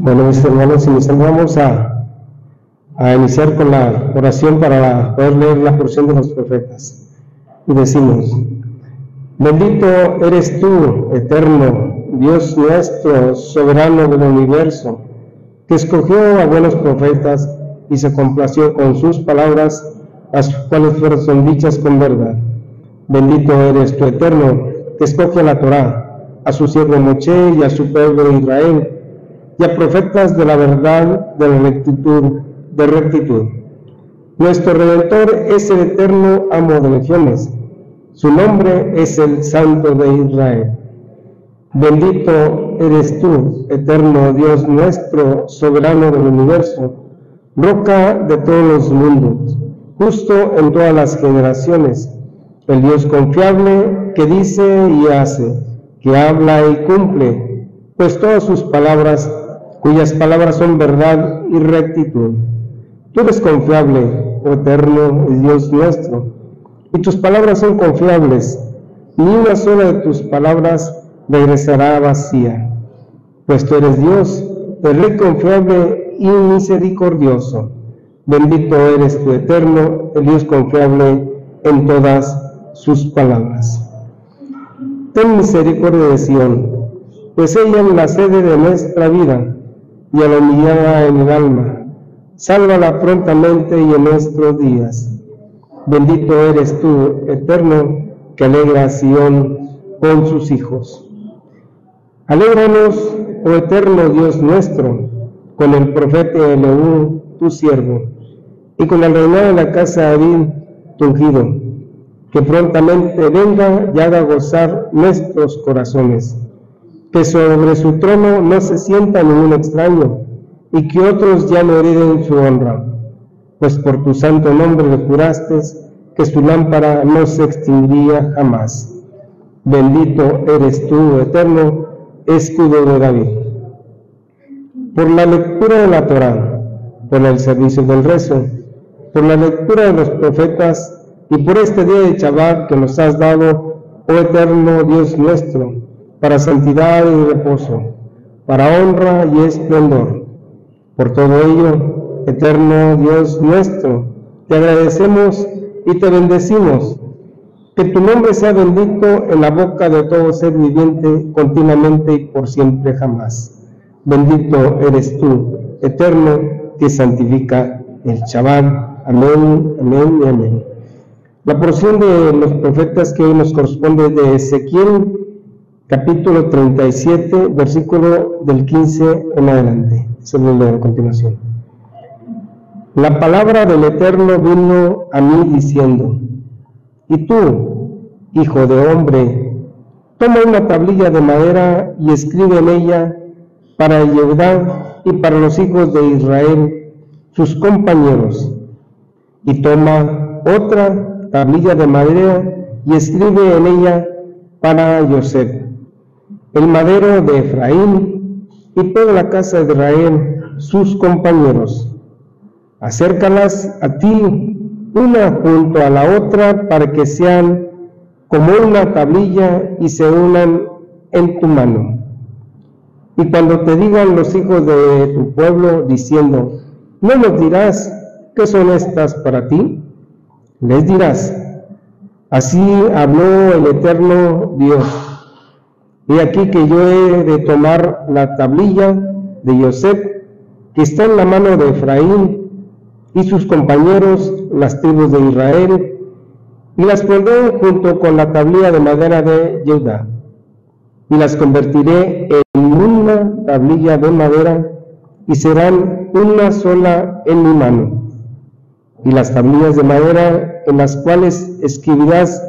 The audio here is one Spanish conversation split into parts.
Bueno, mis hermanos, vamos a iniciar con la oración para poder leer la porción de los profetas. Y decimos: bendito eres tú, eterno, Dios nuestro, soberano del universo, que escogió a buenos profetas y se complació con sus palabras, las cuales fueron dichas con verdad. Bendito eres tú, eterno, que escoge a la Torá, a su siervo Moshe y a su pueblo Israel, y a profetas de la verdad, de la rectitud. Nuestro Redentor es el eterno amo de legiones, su nombre es el Santo de Israel. Bendito eres tú, eterno Dios nuestro, soberano del universo, roca de todos los mundos, justo en todas las generaciones, el Dios confiable que dice y hace, que habla y cumple, pues todas sus palabras, cuyas palabras son verdad y rectitud. Tú eres confiable, oh eterno Dios nuestro, y tus palabras son confiables, ni una sola de tus palabras regresará vacía, pues tú eres Dios, el Rey confiable y misericordioso. Bendito eres tú, eterno, el Dios confiable en todas sus palabras. Ten misericordia de Sión, pues ella es la sede de nuestra vida, y a la humillada en el alma, sálvala prontamente y en nuestros días. Bendito eres tú, eterno, que alegra a Sión con sus hijos. Alégranos, oh eterno Dios nuestro, con el profeta Eliú, tu siervo, y con el reinado de la casa de David, tu ungido, que prontamente venga y haga gozar nuestros corazones, que sobre su trono no se sienta ningún extraño, y que otros ya no hereden su honra, pues por tu santo nombre le juraste que su lámpara no se extinguiría jamás. Bendito eres tú, eterno, escudo de David. Por la lectura de la Torá, por el servicio del rezo, por la lectura de los profetas, y por este día de Shabbat que nos has dado, oh eterno Dios nuestro, para santidad y reposo, para honra y esplendor. Por todo ello, eterno Dios nuestro, te agradecemos y te bendecimos. Que tu nombre sea bendito en la boca de todo ser viviente, continuamente y por siempre jamás. Bendito eres tú, eterno, que santifica el Shabbat. Amén, amén y amén. La porción de los profetas que hoy nos corresponde es de Ezequiel, capítulo 37, versículo del 15 en adelante. Se lo leo a continuación. La palabra del Eterno vino a mí diciendo: y tú, hijo de hombre, toma una tablilla de madera y escribe en ella para Yehudá y para los hijos de Israel, sus compañeros, y toma otra tablilla de madera y escribe en ella para Yosef, el madero de Efraín, y toda la casa de Israel, sus compañeros. Acércalas a ti, una junto a la otra, para que sean como una tablilla y se unan en tu mano. Y cuando te digan los hijos de tu pueblo, diciendo: ¿no nos dirás qué son estas para ti? Les dirás: así habló el eterno Dios. He aquí que yo he de tomar la tablilla de Yosef, que está en la mano de Efraín, y sus compañeros, las tribus de Israel, y las pondré junto con la tablilla de madera de Judá, y las convertiré en una tablilla de madera, y serán una sola en mi mano. Y las tablillas de madera en las cuales escribirás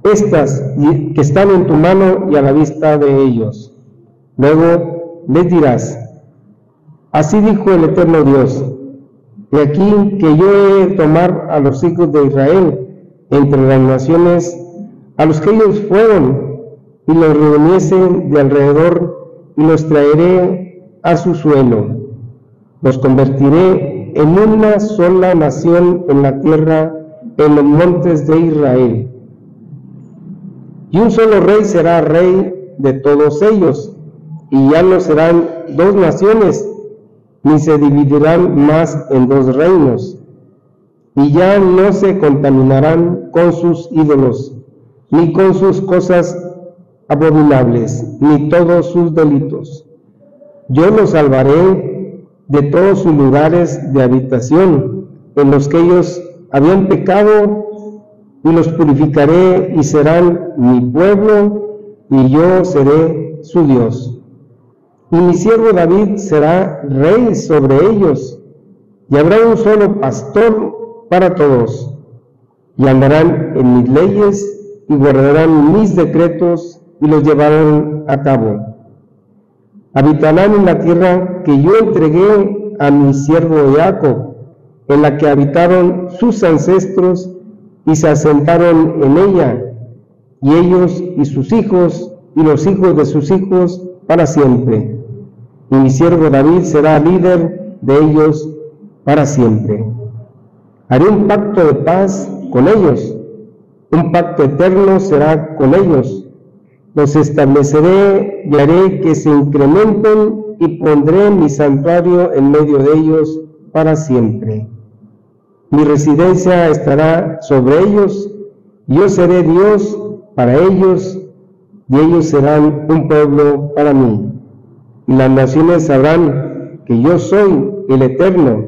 estas que están en tu mano y a la vista de ellos. Luego les dirás: así dijo el eterno Dios, de aquí que yo he de tomar a los hijos de Israel entre las naciones, a los que ellos fueron, y los reuniesen de alrededor, y los traeré a su suelo. Los convertiré en una sola nación en la tierra, en los montes de Israel. Y un solo rey será rey de todos ellos, y ya no serán dos naciones, ni se dividirán más en dos reinos, y ya no se contaminarán con sus ídolos, ni con sus cosas abominables, ni todos sus delitos. Yo los salvaré de todos sus lugares de habitación, en los que ellos habían pecado, y los purificaré, y serán mi pueblo, y yo seré su Dios. Y mi siervo David será rey sobre ellos, y habrá un solo pastor para todos, y andarán en mis leyes, y guardarán mis decretos, y los llevarán a cabo. Habitarán en la tierra que yo entregué a mi siervo Jacob, en la que habitaron sus ancestros, y se asentaron en ella, y ellos y sus hijos, y los hijos de sus hijos, para siempre. Y mi siervo David será líder de ellos para siempre. Haré un pacto de paz con ellos, un pacto eterno será con ellos. Los estableceré y haré que se incrementen, y pondré mi santuario en medio de ellos para siempre. Mi residencia estará sobre ellos, yo seré Dios para ellos, y ellos serán un pueblo para mí. Y las naciones sabrán que yo soy el Eterno,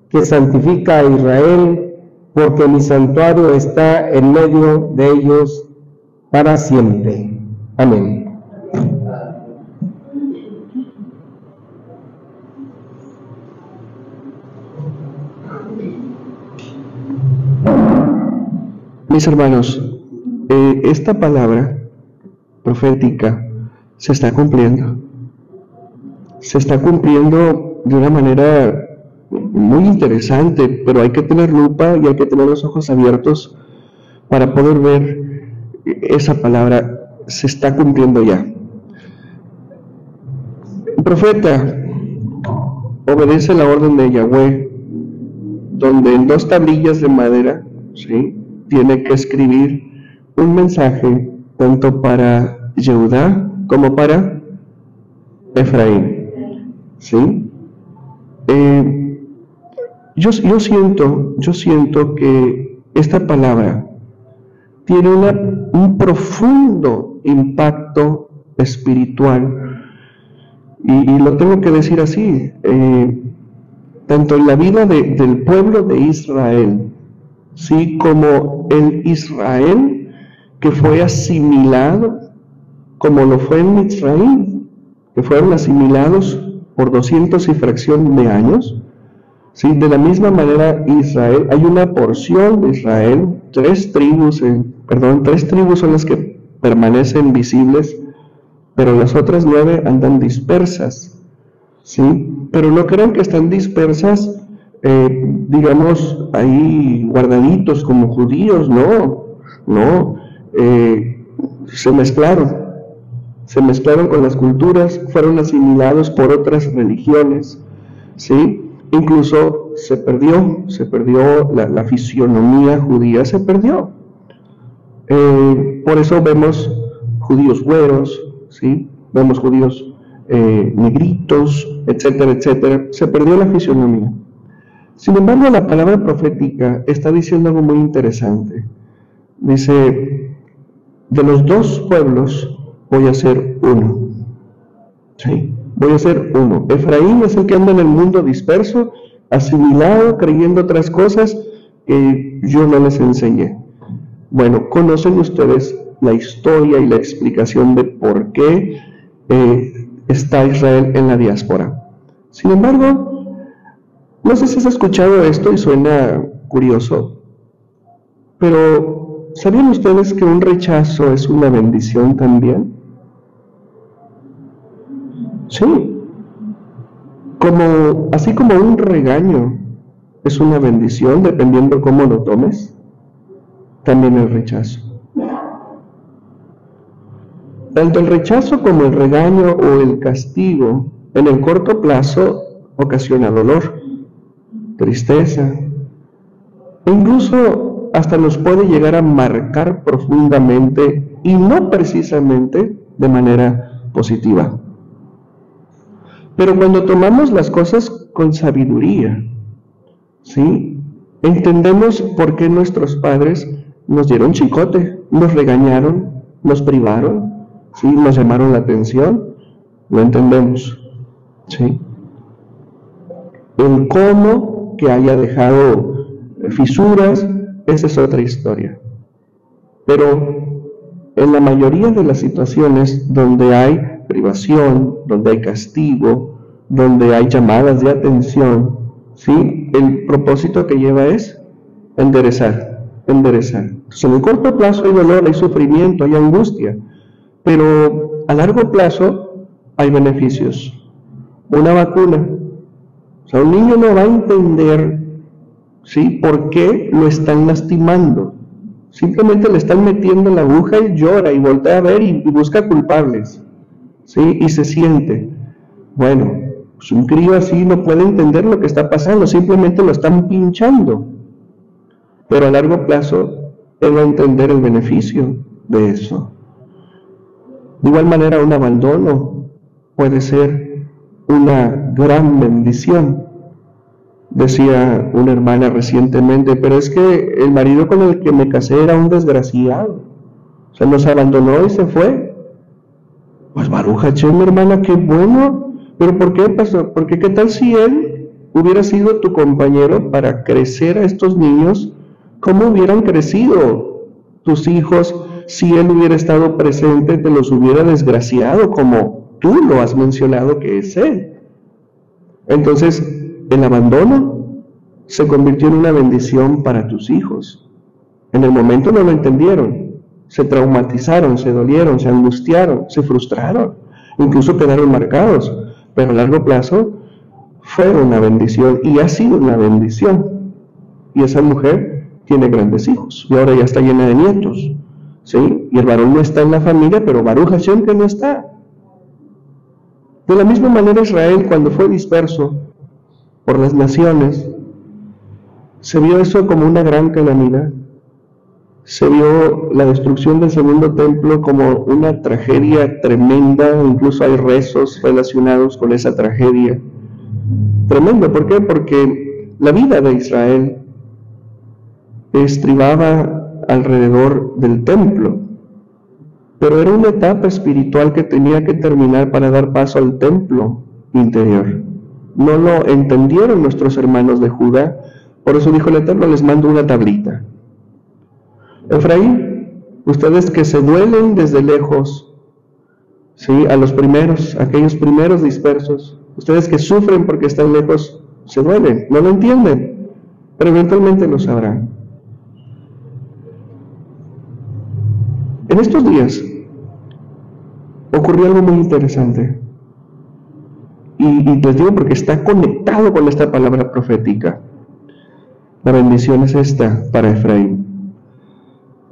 que santifica a Israel, porque mi santuario está en medio de ellos para siempre. Amén. Mis hermanos, esta palabra profética se está cumpliendo. Se está cumpliendo de una manera muy interesante, pero hay que tener lupa y hay que tener los ojos abiertos para poder ver esa palabra se está cumpliendo ya. El profeta obedece la orden de Yahweh, donde en 2 tablillas de madera, ¿sí?, tiene que escribir un mensaje tanto para Yehudá como para Efraín, ¿sí? Yo siento que esta palabra tiene un profundo impacto espiritual, y lo tengo que decir así, tanto en la vida del pueblo de Israel, sí, como el Israel que fue asimilado, como lo fue en Mitzrayim, que fueron asimilados por 200 y fracción de años, sí. De la misma manera, Israel, hay una porción de Israel, 3 tribus son las que permanecen visibles, pero las otras 9 andan dispersas, sí. Pero no crean que están dispersas, digamos, ahí guardaditos como judíos, no, se mezclaron con las culturas, fueron asimilados por otras religiones, ¿sí? Incluso se perdió la fisionomía judía, se perdió. Por eso vemos judíos güeros, ¿sí? Vemos judíos negritos, etcétera, etcétera. Se perdió la fisionomía. Sin embargo, la palabra profética está diciendo algo muy interesante. Dice, de los 2 pueblos voy a ser uno. ¿Sí? Voy a ser uno. Efraín es el que anda en el mundo disperso, asimilado, creyendo otras cosas que yo no les enseñé. Bueno, conocen ustedes la historia y la explicación de por qué está Israel en la diáspora. Sin embargo, no sé si has escuchado esto y suena curioso, pero ¿sabían ustedes que un rechazo es una bendición también? Sí. Así como un regaño es una bendición, dependiendo cómo lo tomes, también el rechazo. Tanto el rechazo como el regaño o el castigo, en el corto plazo, ocasiona dolor, tristeza, e incluso hasta nos puede llegar a marcar profundamente y no precisamente de manera positiva. Pero cuando tomamos las cosas con sabiduría, ¿sí? Entendemos por qué nuestros padres nos dieron chicote, nos regañaron, nos privaron, ¿sí? Nos llamaron la atención, lo entendemos, ¿sí? El cómo que haya dejado fisuras, esa es otra historia. Pero en la mayoría de las situaciones donde hay privación, donde hay castigo, donde hay llamadas de atención, ¿sí? El propósito que lleva es enderezar. Entonces, en el corto plazo hay dolor, hay sufrimiento, hay angustia, pero a largo plazo hay beneficios. Una vacuna. O sea, un niño no va a entender, ¿sí?, por qué lo están lastimando. Simplemente le están metiendo la aguja y llora y voltea a ver y busca culpables, ¿sí? Y se siente. Bueno, pues un crío así no puede entender lo que está pasando, simplemente lo están pinchando. Pero a largo plazo él va a entender el beneficio de eso. De igual manera, un abandono puede ser una gran bendición. Decía una hermana recientemente, pero es que el marido con el que me casé era un desgraciado. O sea, nos abandonó y se fue. Pues Baruch Hashem, hermana, qué bueno. ¿Pero por qué pasó? Porque qué tal si él hubiera sido tu compañero para crecer a estos niños? ¿Cómo hubieran crecido tus hijos si él hubiera estado presente? Te los hubiera desgraciado, como tú lo has mencionado que es él. Entonces, el abandono se convirtió en una bendición para tus hijos. En el momento no lo entendieron, se traumatizaron, se dolieron, se angustiaron, se frustraron, incluso quedaron marcados, pero a largo plazo fue una bendición y ha sido una bendición. Y esa mujer tiene grandes hijos y ahora ya está llena de nietos, ¿sí? Y el varón no está en la familia, pero Baruch Hashem que no está. De la misma manera Israel, cuando fue disperso por las naciones, se vio eso como una gran calamidad. Se vio la destrucción del segundo templo como una tragedia tremenda, incluso hay rezos relacionados con esa tragedia. Tremendo, ¿por qué? Porque la vida de Israel estribaba alrededor del templo, pero era una etapa espiritual que tenía que terminar para dar paso al templo interior. No lo entendieron nuestros hermanos de Judá, por eso dijo el Eterno, les mando una tablita. Efraín, ustedes que se duelen desde lejos, ¿sí?, a los primeros, aquellos primeros dispersos, ustedes que sufren porque están lejos, se duelen, no lo entienden, pero eventualmente lo sabrán. En estos días ocurrió algo muy interesante. Y les digo porque está conectado con esta palabra profética. La bendición es esta para Efraín.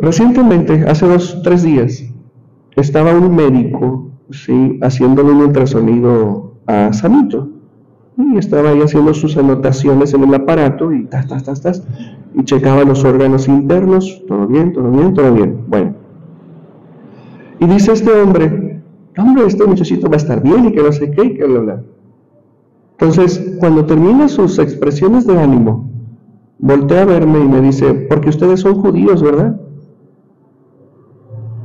Recientemente, hace 3 días, estaba un médico, ¿sí?, haciéndole un ultrasonido a Samito. Y estaba ahí haciendo sus anotaciones en el aparato y y checaba los órganos internos. Todo bien. Bueno. Y dice este hombre, este muchachito va a estar bien y que no sé qué y que bla, bla. Entonces, cuando termina sus expresiones de ánimo, voltea a verme y me dice, porque ustedes son judíos, ¿verdad?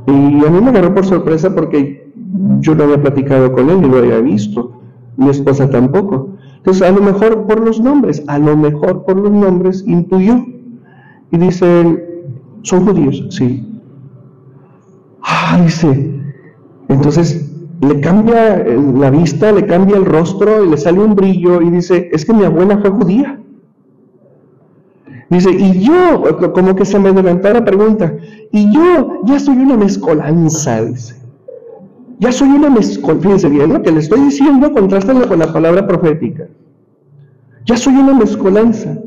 Y a mí me agarró por sorpresa porque yo no había platicado con él ni lo había visto, mi esposa tampoco. Entonces, a lo mejor por los nombres intuyó. Y dice él, ¿son judíos? Sí. Dice, entonces le cambia la vista, le cambia el rostro y le sale un brillo y dice, es que mi abuela fue judía. Dice, y yo, como que se me adelantó la pregunta, y yo ya soy una mezcolanza, dice. Ya soy una mezcolanza, fíjense bien, lo que le estoy diciendo, contrástalo con la palabra profética. Ya soy una mezcolanza.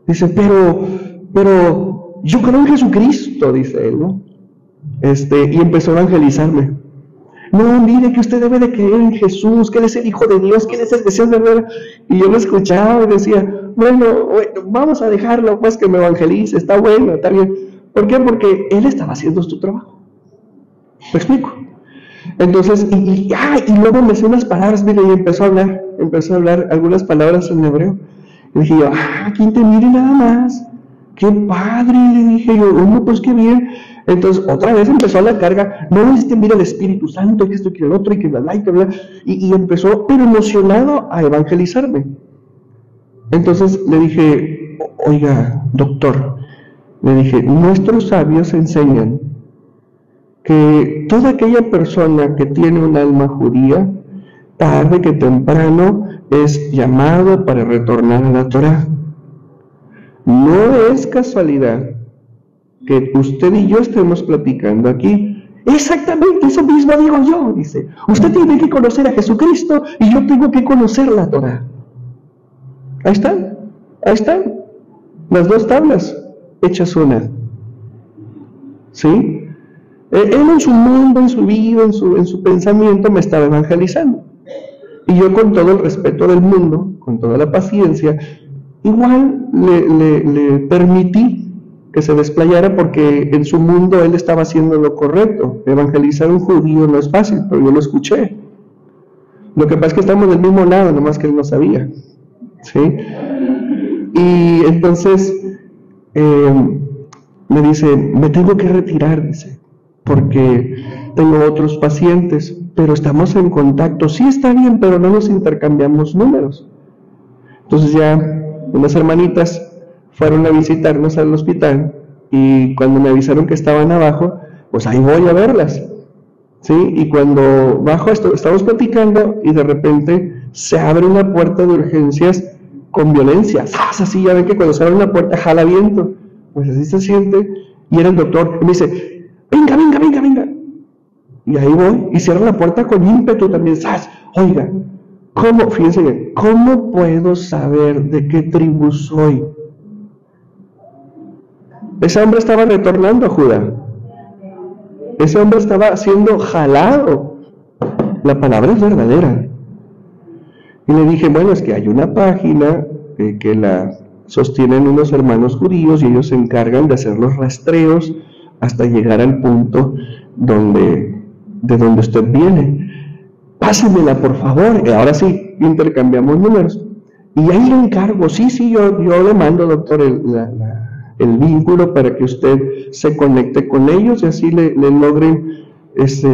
Dice, pero yo creo en Jesucristo, dice él, ¿no? Y empezó a evangelizarme. No, mire que usted debe de creer en Jesús, que Él es el Hijo de Dios, que Él es el Mesías verdadero. Y yo lo escuchaba y decía, bueno, vamos a dejarlo, pues que me evangelice, está bueno, está bien. ¿Por qué? Porque Él estaba haciendo su trabajo. ¿Me explico? Entonces, y luego me sé unas palabras, mire, y empezó a hablar algunas palabras en hebreo. Y dije yo, ¿quién te mire nada más? ¡Qué padre! Le dije yo, pues qué bien. Entonces, otra vez empezó la carga, no, mira el Espíritu Santo, que esto, que el otro, y que bla, bla, y que bla. Y empezó, pero emocionado, a evangelizarme. Entonces le dije, oiga, doctor, le dije, nuestros sabios enseñan que toda aquella persona que tiene un alma judía, tarde que temprano, es llamado para retornar a la Torá. No es casualidad que usted y yo estemos platicando aquí. Exactamente, eso mismo digo yo, dice. Usted tiene que conocer a Jesucristo y yo tengo que conocer la Torá. Ahí están, las dos tablas hechas una. ¿Sí? Él en su mundo, en su vida, en su pensamiento me estaba evangelizando. Y yo, con todo el respeto del mundo, con toda la paciencia, igual le permití que se desplayara, porque en su mundo él estaba haciendo lo correcto. Evangelizar a un judío no es fácil, pero yo lo escuché. Lo que pasa es que estamos del mismo lado, nomás que él no sabía. ¿Sí? Y entonces me dice, me tengo que retirar, dice, porque tengo otros pacientes, pero estamos en contacto. Sí, está bien, pero no nos intercambiamos números. Entonces ya unas hermanitas fueron a visitarnos al hospital, y cuando me avisaron que estaban abajo, pues ahí voy a verlas. ¿Sí? Y cuando bajo, estamos platicando, y de repente se abre una puerta de urgencias con violencia. Así, ya ven que cuando se abre una puerta jala viento. Pues así se siente. Y era el doctor, y me dice, venga. Y ahí voy, y cierra la puerta con ímpetu también. Oiga, fíjense bien, ¿cómo puedo saber de qué tribu soy? Ese hombre estaba retornando a Judá. Ese hombre estaba siendo jalado. La palabra es verdadera. Y le dije, bueno, es que hay una página que la sostienen unos hermanos judíos, y ellos se encargan de hacer los rastreos hasta llegar al punto de donde usted viene. Pásemela, por favor. Ahora sí, intercambiamos números. Y ahí le encargo. Sí, yo le mando, doctor, el vínculo para que usted se conecte con ellos y así le logren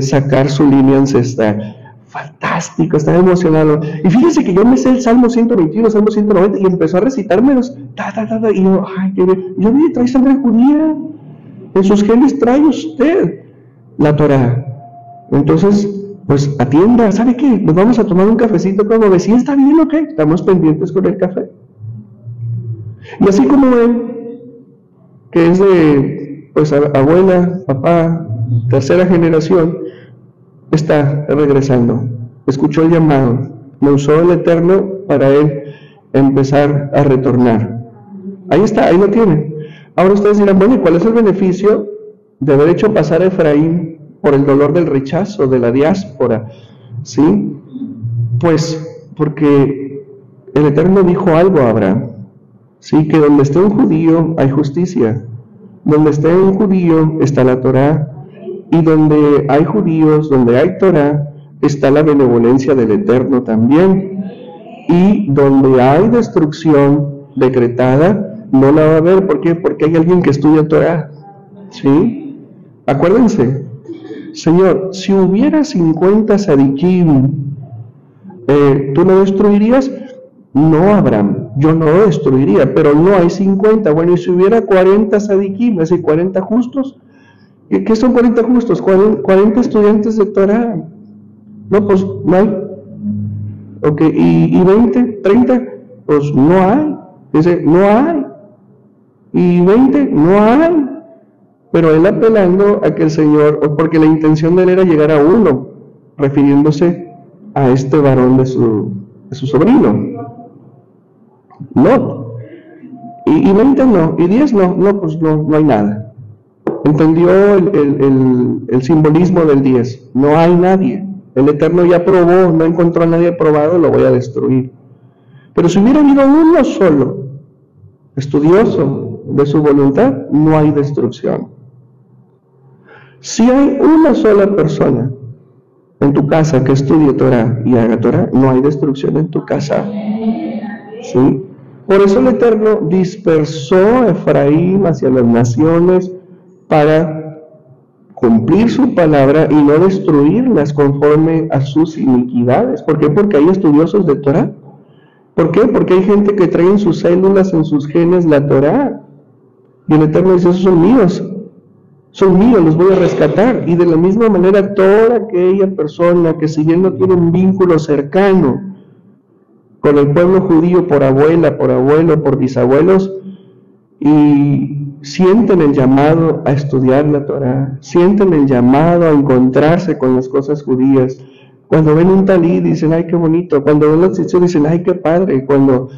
sacar su línea ancestral. Fantástico, estaba emocionado. Y fíjense que yo me sé el Salmo 121, Salmo 190, y empezó a recitármelos. Y yo, qué bien. Yo vi, trae sangre judía. En sus genes trae usted la Torá. Entonces, pues atienda. ¿Sabe qué? Nos vamos a tomar un cafecito, como de, sí, está bien, ok. Estamos pendientes con el café. Y así como él, que es de, pues, abuela, papá, tercera generación, está regresando. Escuchó el llamado, lo usó el Eterno para él empezar a retornar. Ahí está, ahí lo tienen. Ahora ustedes dirán, bueno, ¿y cuál es el beneficio de haber hecho pasar a Efraín por el dolor del rechazo, de la diáspora? ¿Sí? Pues porque el Eterno dijo algo a Abraham. Sí, que donde esté un judío hay justicia. Donde esté un judío está la Torá. Y donde hay judíos, donde hay Torá, está la benevolencia del Eterno también. Y donde hay destrucción decretada, no la va a haber. ¿Por qué? Porque hay alguien que estudia Torá. ¿Sí? Acuérdense, Señor, si hubiera 50 sadiquim, ¿tú lo destruirías? No, Abraham, yo no lo destruiría, pero no hay 50. Bueno, y si hubiera 40 sadiquim, es decir, 40 justos, ¿qué son 40 justos? 40 estudiantes de Torah. No, pues no hay. Ok, ¿y 20, 30? Pues no hay. Dice, no hay. ¿Y 20? No hay. Pero él apelando a que el Señor, porque la intención de él era llegar a uno, refiriéndose a este varón de su sobrino. No. ¿Y 20 no? ¿Y 10 no? No, pues no hay nada. Entendió el simbolismo del 10. No hay nadie. El Eterno ya probó, no encontró a nadie probado, lo voy a destruir. Pero si hubiera habido uno solo, estudioso de su voluntad, no hay destrucción. Si hay una sola persona en tu casa que estudie Torah y haga Torah, no hay destrucción en tu casa. ¿Sí? Por eso el Eterno dispersó a Efraín hacia las naciones para cumplir su palabra y no destruirlas conforme a sus iniquidades. ¿Por qué? Porque hay estudiosos de Torah. ¿Por qué? Porque hay gente que trae en sus células, en sus genes la Torah. Y el Eterno dice, esos son míos, los voy a rescatar. Y de la misma manera, toda aquella persona que si bien no tiene un vínculo cercano con el pueblo judío por abuela, por abuelo, por bisabuelos, y sienten el llamado a estudiar la Torah, sienten el llamado a encontrarse con las cosas judías. Cuando ven un talí dicen, ay, qué bonito. Cuando ven los tzitzit dicen, ay, qué padre. Cuando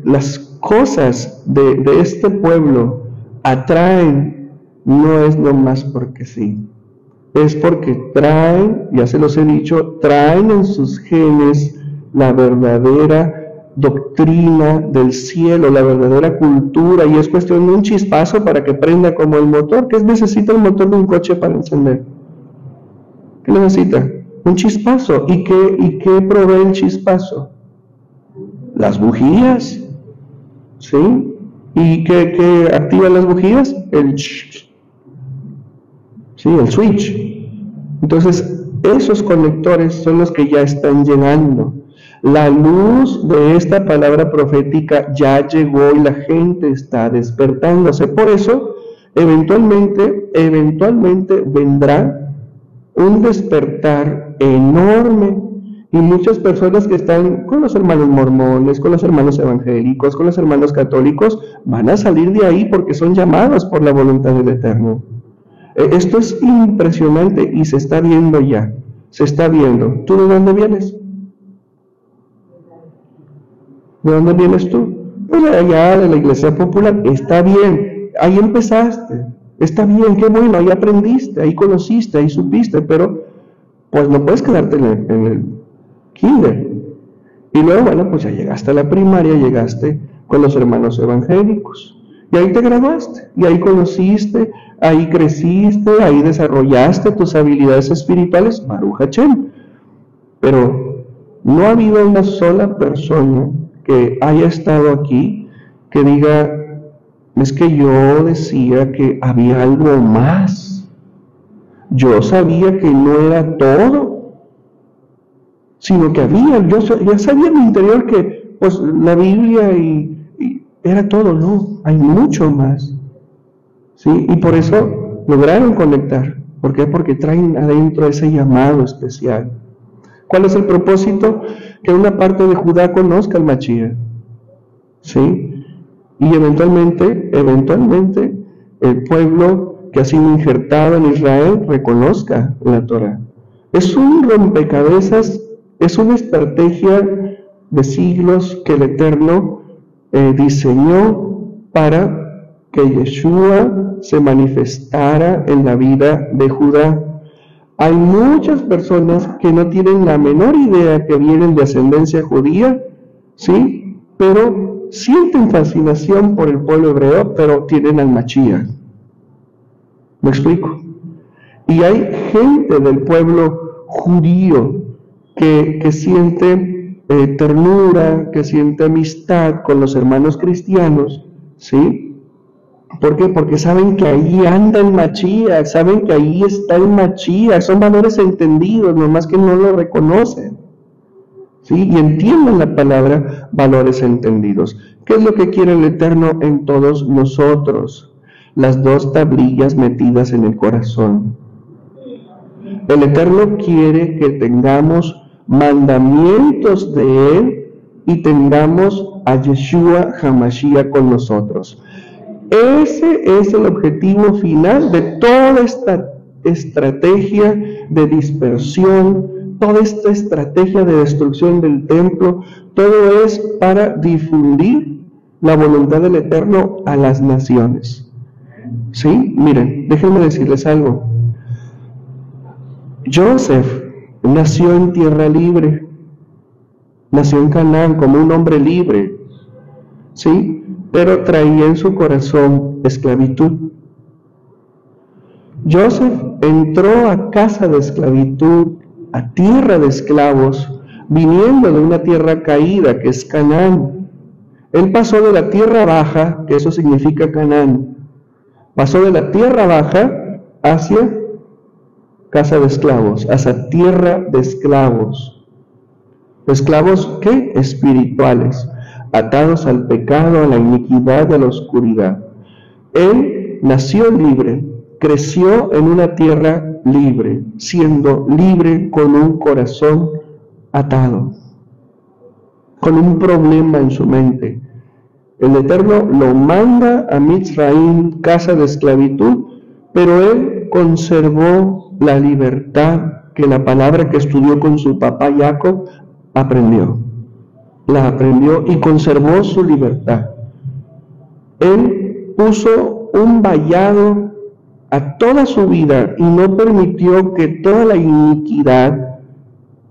las cosas de este pueblo atraen, no es nomás porque sí. Es porque traen, ya se los he dicho, traen en sus genes la verdadera doctrina del cielo, la verdadera cultura, y es cuestión de un chispazo para que prenda como el motor. ¿Qué necesita el motor de un coche para encender? ¿Qué necesita? Un chispazo. ¿Y qué provee el chispazo? Las bujías, ¿sí? ¿Y qué activa las bujías? Sí, el switch. Entonces, esos conectores son los que ya están llenando. La luz de esta palabra profética ya llegó y la gente está despertándose. Por eso, eventualmente vendrá un despertar enorme. Y muchas personas que están con los hermanos mormones, con los hermanos evangélicos, con los hermanos católicos, van a salir de ahí porque son llamados por la voluntad del Eterno. Esto es impresionante y se está viendo ya. Se está viendo. ¿Tú de dónde vienes? ¿De dónde vienes tú? Pues allá de la Iglesia Popular. Está bien. Ahí empezaste. Está bien, qué bueno. Ahí aprendiste, ahí conociste, ahí supiste, pero pues no puedes quedarte en el kinder. Y luego, bueno, pues ya llegaste a la primaria, llegaste con los hermanos evangélicos. Y ahí te graduaste, y ahí conociste, ahí creciste, ahí desarrollaste tus habilidades espirituales, Baruch Hashem. Pero no ha habido una sola persona que haya estado aquí que diga, es que yo decía que había algo más. Yo sabía que no era todo, sino que había, yo ya sabía en mi interior que pues la Biblia y era todo, no, hay mucho más. ¿Sí? Y por eso lograron conectar. ¿Por qué? Porque traen adentro ese llamado especial. ¿Cuál es el propósito? Que una parte de Judá conozca al Mashiach. ¿Sí? Y eventualmente, el pueblo que ha sido injertado en Israel reconozca la Torah. Es un rompecabezas, es una estrategia de siglos que el Eterno diseñó para que Yeshua se manifestara en la vida de Judá. Hay muchas personas que no tienen la menor idea que vienen de ascendencia judía, ¿sí? Pero sienten fascinación por el pueblo hebreo, pero tienen al Mashiach. ¿Me explico? Y hay gente del pueblo judío que siente ternura, que siente amistad con los hermanos cristianos, ¿sí? ¿Por qué? Porque saben que ahí anda el Mashiach, saben que ahí está el Mashiach, son valores entendidos, nomás que no lo reconocen. ¿Sí? Y entienden la palabra valores entendidos. ¿Qué es lo que quiere el Eterno en todos nosotros? Las dos tablillas metidas en el corazón. El Eterno quiere que tengamos mandamientos de Él y tengamos a Yeshua HaMashiach con nosotros. Ese es el objetivo final de toda esta estrategia de dispersión, toda esta estrategia de destrucción del templo. Todo es para difundir la voluntad del Eterno a las naciones. ¿Sí? Miren, déjenme decirles algo. Joseph nació en tierra libre, nació en Canaán como un hombre libre, ¿sí? Pero traía en su corazón esclavitud. Joseph entró a casa de esclavitud, a tierra de esclavos, viniendo de una tierra caída que es Canaán. Él pasó de la tierra baja, que eso significa Canaán, pasó de la tierra baja hacia casa de esclavos, hacia tierra de esclavos. ¿Esclavos qué? Espirituales, atados al pecado, a la iniquidad, a la oscuridad. Él nació libre, creció en una tierra libre, siendo libre con un corazón atado, con un problema en su mente. El Eterno lo manda a Mitzraim, casa de esclavitud, pero él conservó la libertad que la palabra que estudió con su papá Jacob aprendió. La aprendió y conservó su libertad. Él puso un vallado a toda su vida y no permitió que toda la iniquidad,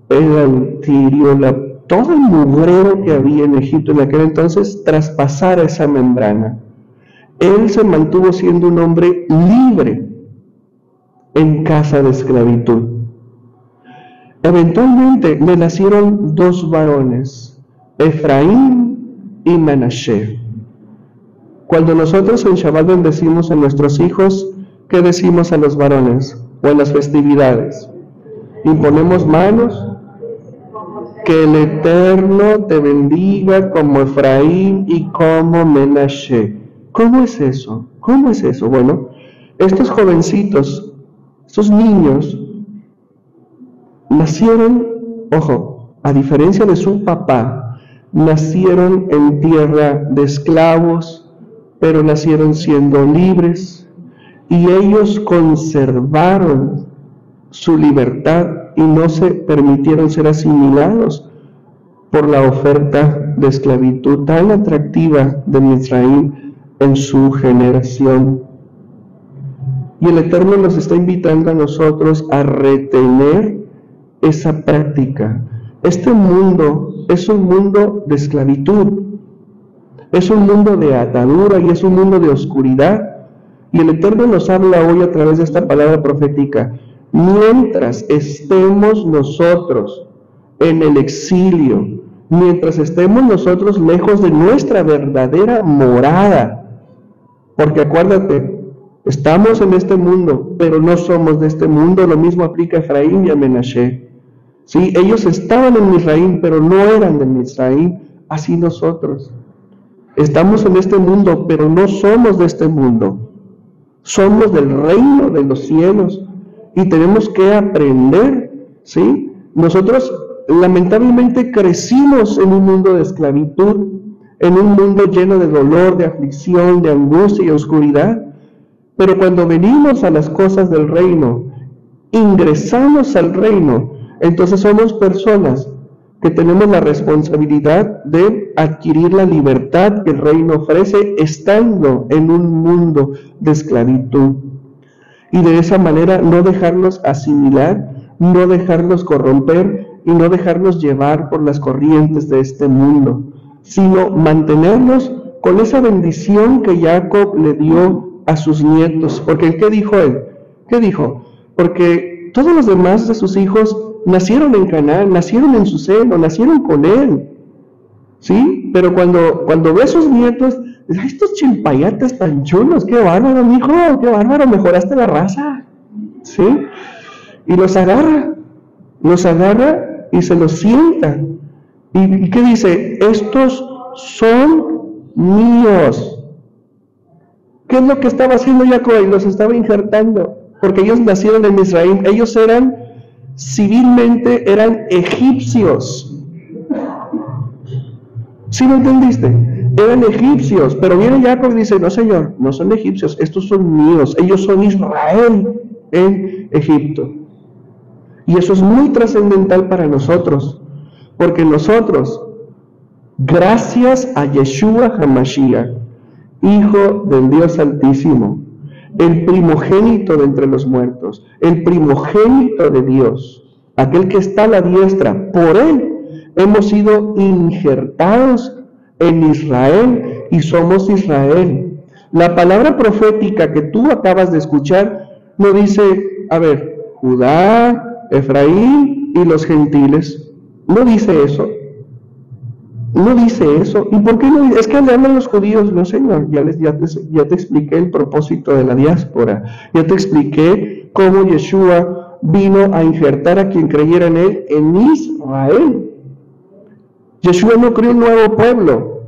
el adulterio, todo el mugrero que había en Egipto en aquel entonces traspasara esa membrana. Él se mantuvo siendo un hombre libre en casa de esclavitud. Eventualmente le nacieron 2 varones, Efraín y Manashe. Cuando nosotros en Shabbat bendecimos a nuestros hijos, ¿qué decimos a los varones o en las festividades? Imponemos manos. Que el Eterno te bendiga como Efraín y como Menashe. ¿Cómo es eso? ¿Cómo es eso? Bueno, estos jovencitos, estos niños, nacieron, ojo, a diferencia de su papá, nacieron en tierra de esclavos, pero nacieron siendo libres, y ellos conservaron su libertad y no se permitieron ser asimilados por la oferta de esclavitud tan atractiva de Mitzraim en su generación. Y el Eterno nos está invitando a nosotros a retener esa práctica. Este mundo es un mundo de esclavitud, es un mundo de atadura y es un mundo de oscuridad. Y el Eterno nos habla hoy a través de esta palabra profética. Mientras estemos nosotros en el exilio, mientras estemos nosotros lejos de nuestra verdadera morada, porque acuérdate, estamos en este mundo, pero no somos de este mundo, lo mismo aplica a Efraín y a Menashe. Sí, ellos estaban en Misraim, pero no eran de Misraim, así nosotros. Estamos en este mundo, pero no somos de este mundo. Somos del reino de los cielos. Y tenemos que aprender, ¿sí? Nosotros lamentablemente crecimos en un mundo de esclavitud, en un mundo lleno de dolor, de aflicción, de angustia y oscuridad. Pero cuando venimos a las cosas del reino, ingresamos al reino, entonces somos personas que tenemos la responsabilidad de adquirir la libertad que el reino ofrece estando en un mundo de esclavitud. Y de esa manera no dejarnos asimilar, no dejarnos corromper y no dejarnos llevar por las corrientes de este mundo, sino mantenernos con esa bendición que Jacob le dio a sus nietos. Porque ¿qué dijo él? ¿Qué dijo? Porque todos los demás de sus hijos nacieron en Canaán, nacieron en su seno, nacieron con él, ¿sí? Pero cuando ve a sus nietos, ¡ay, estos chimpayates tan chulos! ¡Qué bárbaro, mijo! ¡Qué bárbaro! Mejoraste la raza, ¿sí? Y los agarra y se los sienta. ¿Y qué dice? Estos son míos. ¿Qué es lo que estaba haciendo Jacob? Y los estaba injertando, porque ellos nacieron en Misraim. Ellos civilmente eran egipcios. ¿Sí lo entendiste? Eran egipcios, pero viene Jacob y dice, no señor, no son egipcios, estos son míos, ellos son Israel en Egipto. Y eso es muy trascendental para nosotros, porque nosotros, gracias a Yeshua HaMashiach, Hijo del Dios Altísimo, el primogénito de entre los muertos, el primogénito de Dios, aquel que está a la diestra, por él hemos sido injertados en Israel y somos Israel. La palabra profética que tú acabas de escuchar no dice, a ver, Judá, Efraín y los gentiles. No dice eso. No dice eso. ¿Y por qué no dice? Es que le hablan los judíos. No, Señor, ya te expliqué el propósito de la diáspora. Ya te expliqué cómo Yeshua vino a injertar a quien creyera en él en Israel. Yeshua no creó un nuevo pueblo.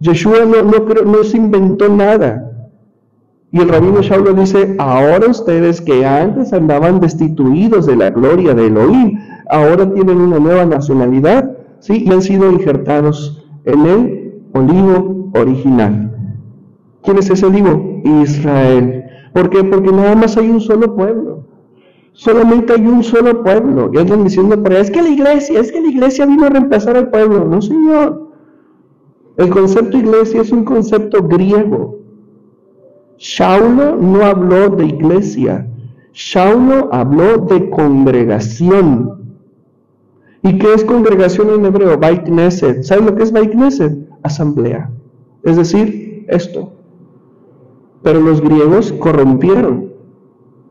Yeshua no se inventó nada. Y el rabino Shaulo dice, ahora ustedes que antes andaban destituidos de la gloria de Elohim, ahora tienen una nueva nacionalidad, ¿sí? Y han sido injertados en el olivo original. ¿Quién es ese olivo? Israel. ¿Por qué? Porque nada más hay un solo pueblo. Solamente hay un solo pueblo. Y andan diciendo por ahí, es que la iglesia vino a reemplazar al pueblo. No, Señor. El concepto iglesia es un concepto griego. Shaulo no habló de iglesia, Shaulo habló de congregación. ¿Y qué es congregación en hebreo? Beit Knesset. ¿Saben lo que es Beit Knesset? Asamblea. Es decir, esto. Pero los griegos corrompieron.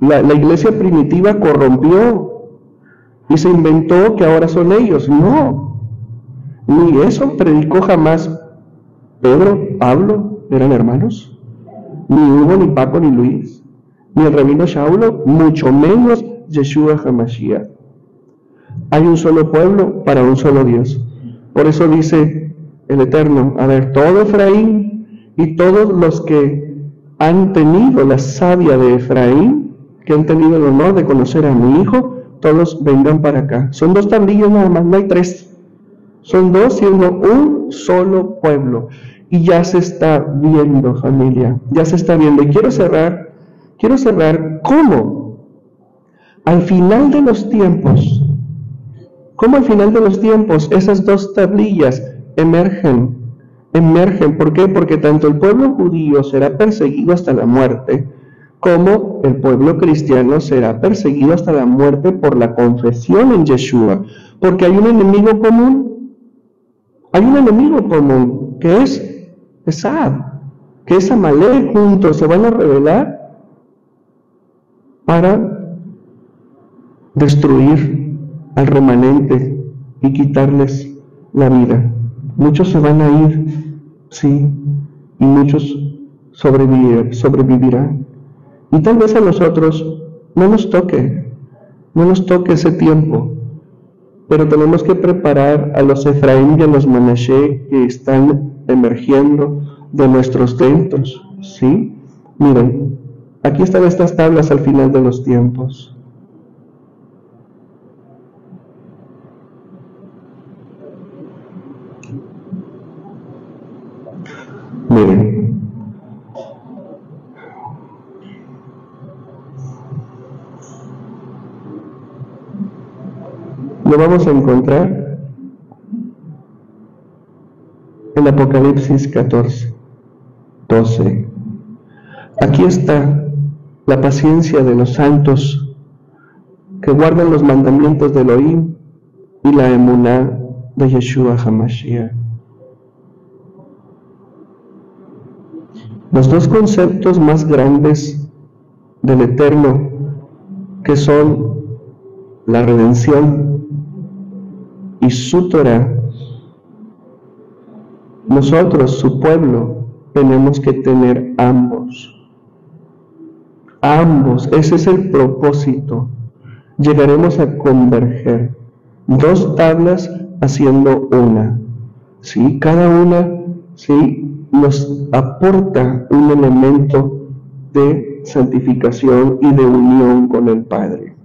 La iglesia primitiva corrompió y se inventó que ahora son ellos. No, ni eso predicó jamás Pedro, Pablo, eran hermanos. Ni Hugo, ni Paco, ni Luis, ni el rabino Shaulo, mucho menos Yeshua HaMashiach. Hay un solo pueblo para un solo Dios. Por eso dice el Eterno, a ver, todo Efraín y todos los que han tenido la savia de Efraín, que han tenido el honor de conocer a mi hijo, todos vengan para acá. Son 2 tablillos nada más, no hay 3. Son 2 siendo un solo pueblo. Y ya se está viendo, familia, ya se está viendo. Y quiero cerrar cómo al final de los tiempos, esas 2 tablillas emergen. ¿Por qué? Porque tanto el pueblo judío será perseguido hasta la muerte, como el pueblo cristiano será perseguido hasta la muerte por la confesión en Yeshua. Porque hay un enemigo común. Que es Esad, que es Amalek. Juntos se van a rebelar para destruir al remanente y quitarles la vida. Muchos se van a ir, sí, y muchos sobrevivirán. Y tal vez a nosotros no nos toque ese tiempo, pero tenemos que preparar a los Efraín y a los Manashe que están emergiendo de nuestros dentros, ¿sí? Miren, aquí están estas tablas al final de los tiempos. Miren, lo vamos a encontrar en Apocalipsis 14, 12. Aquí está la paciencia de los santos que guardan los mandamientos de Elohim y la emuná de Yeshua HaMashiach. Los 2 conceptos más grandes del Eterno, que son la redención y su Torah, nosotros, su pueblo, tenemos que tener ambos. Ese es el propósito. Llegaremos a converger 2 tablas haciendo una. ¿Sí? Cada una, ¿sí?, nos aporta un elemento de santificación y de unión con el Padre.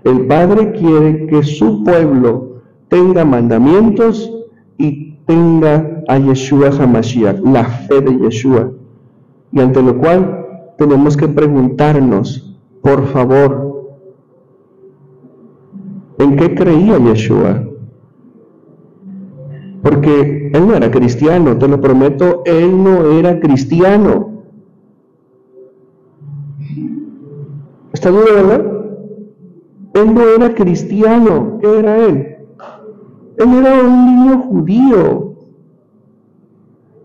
El Padre quiere que su pueblo tenga mandamientos y tenga a Yeshua HaMashiach, la fe de Yeshua, y ante lo cual tenemos que preguntarnos, por favor, ¿en qué creía Yeshua? Porque él no era cristiano, te lo prometo, él no era cristiano. ¿Está duro, verdad? Él no era cristiano. ¿Qué era él? Él era un niño judío.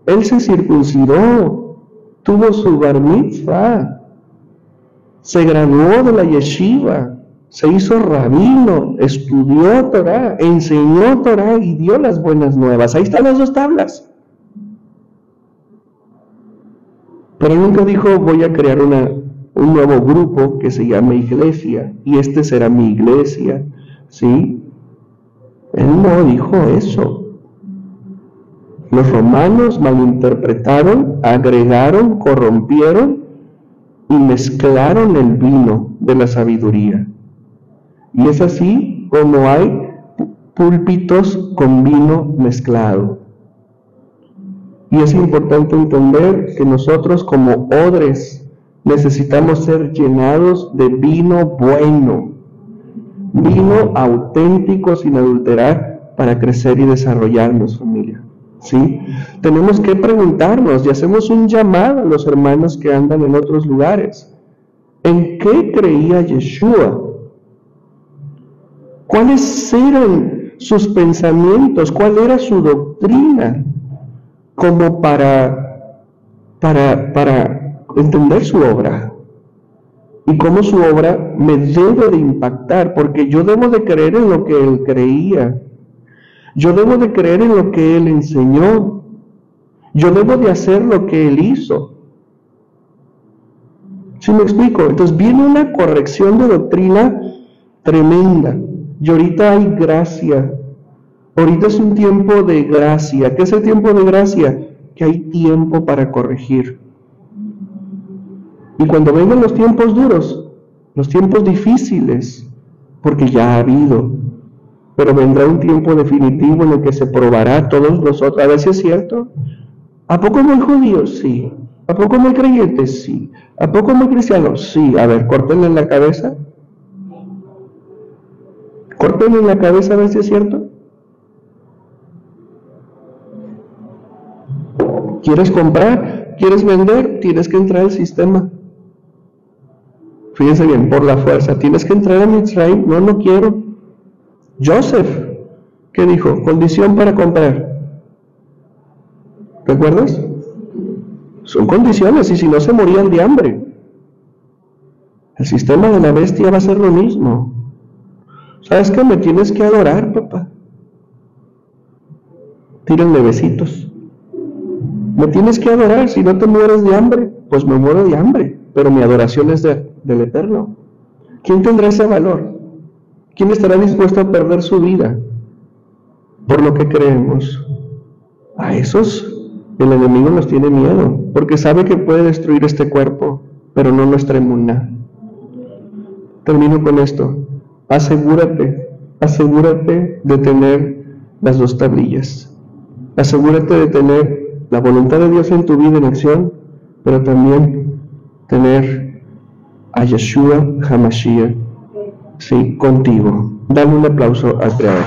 Él se circuncidó, tuvo su bar mitzvah, se graduó de la yeshiva, se hizo rabino, estudió Torah, enseñó Torah y dio las buenas nuevas. Ahí están las 2 tablas. Pero nunca dijo, voy a crear un nuevo grupo que se llame iglesia, y este será mi iglesia, ¿sí? Él no dijo eso. Los romanos malinterpretaron, agregaron, corrompieron y mezclaron el vino de la sabiduría. Y es así como hay púlpitos con vino mezclado. Y es importante entender que nosotros como odres necesitamos ser llenados de vino bueno, vino auténtico sin adulterar para crecer y desarrollarnos, familia. ¿Sí? Tenemos que preguntarnos y hacemos un llamado a los hermanos que andan en otros lugares. ¿En qué creía Yeshua? ¿Cuáles eran sus pensamientos? ¿Cuál era su doctrina? Como para entender su obra. Y cómo su obra me debe de impactar, porque yo debo de creer en lo que él creía. Yo debo de creer en lo que él enseñó. Yo debo de hacer lo que él hizo. ¿Sí me explico? Entonces viene una corrección de doctrina tremenda. Y ahorita hay gracia. Ahorita es un tiempo de gracia. ¿Qué es el tiempo de gracia? Que hay tiempo para corregir. Y cuando vengan los tiempos duros, los tiempos difíciles, porque ya ha habido, pero vendrá un tiempo definitivo en el que se probará a todos nosotros. A ver si es cierto. ¿A poco no hay judíos? Sí. ¿A poco no hay creyentes? Sí. ¿A poco no hay cristianos? Sí. A ver, córtenle la cabeza. Córtenle la cabeza a ver si es cierto. ¿Quieres comprar? ¿Quieres vender? Tienes que entrar al sistema. Fíjense bien, por la fuerza. Tienes que entrar a Mitzrayim. No, no quiero. Joseph, ¿qué dijo? Condición para comprar. ¿Recuerdas? Son condiciones, y si no se morían de hambre. El sistema de la bestia va a ser lo mismo. ¿Sabes qué? Me tienes que adorar, papá. Tírenme besitos. Me tienes que adorar, si no te mueres de hambre, pues me muero de hambre, pero mi adoración es del Eterno. ¿Quién tendrá ese valor? ¿Quién estará dispuesto a perder su vida por lo que creemos? A esos el enemigo nos tiene miedo, porque sabe que puede destruir este cuerpo, pero no nuestra emuná. Termino con esto. Asegúrate de tener las 2 tablillas. Asegúrate de tener la voluntad de Dios en tu vida en acción, pero también tener a Yeshua HaMashiach, sí, contigo. Dale un aplauso al Creador.